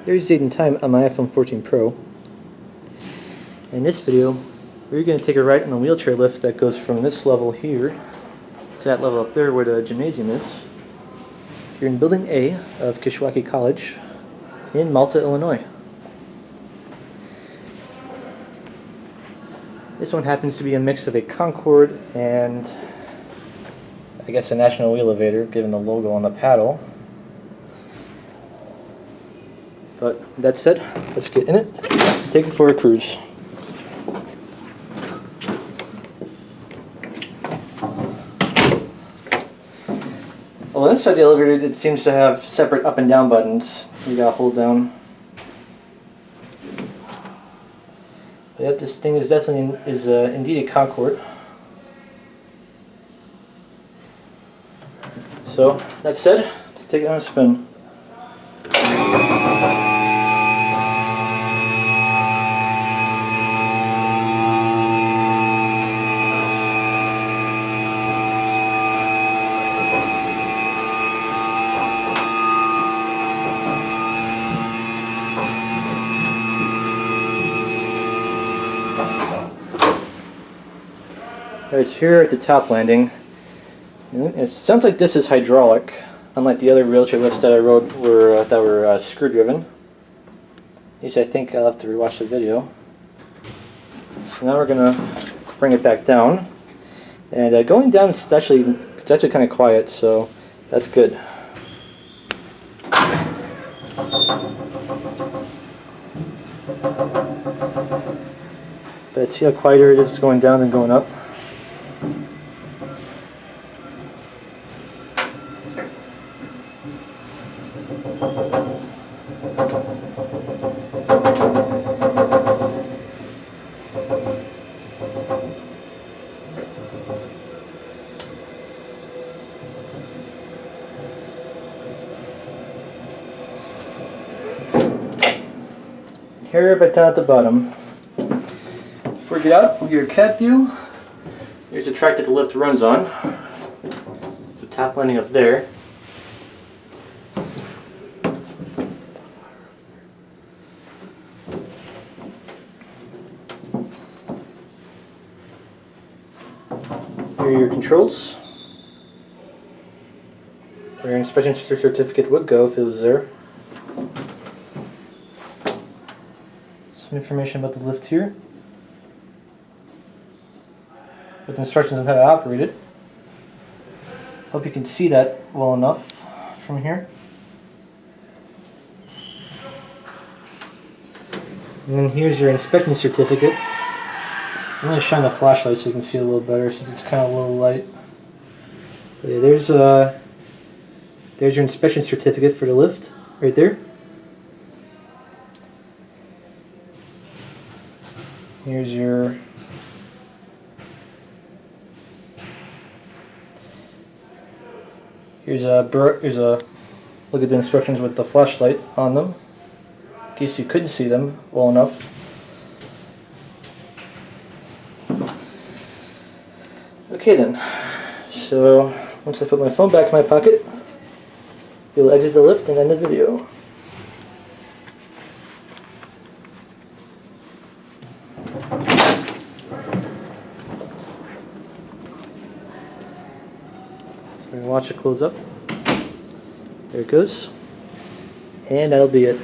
There's date and time on my iPhone 14 Pro. In this video, we're going to take a ride on a wheelchair lift that goes from this level here to that level up there where the gymnasium is. Here in Building A of Kishwaukee College in Malta, Illinois. This one happens to be a mix of a Concord and I guess a Nat'l Wheel-O-Vator, given the logo on the paddle. But that said, let's get in it and take it for a cruise. Well, inside the elevator it seems to have separate up and down buttons you gotta hold down. But yep, this thing is definitely indeed a Concord. So that said, let's take it on a spin. Alright, so here at the top landing, it sounds like this is hydraulic, unlike the other wheelchair lifts that I rode that were screw driven. At least I think I'll have to rewatch the video. So now we're gonna bring it back down, and going down it's actually kind of quiet, so that's good. But see how quieter it is going down than going up. Here, but down at the bottom. Before we get out, we'll get your cab view. Here's the track that the lift runs on. So top landing up there. Here are your controls. Where your inspection certificate would go if it was there. Some information about the lift here, with instructions on how to operate it. Hope you can see that well enough from here. And then here's your inspection certificate. I'm going to shine the flashlight so you can see a little better since it's kind of a little light. But yeah, there's your inspection certificate for the lift right there. Here's your here's a look at the instructions with the flashlight on them, in case you couldn't see them well enough. Okay then, so once I put my phone back in my pocket, we'll exit the lift and end the video. Watch it close up. There it goes. And that'll be it.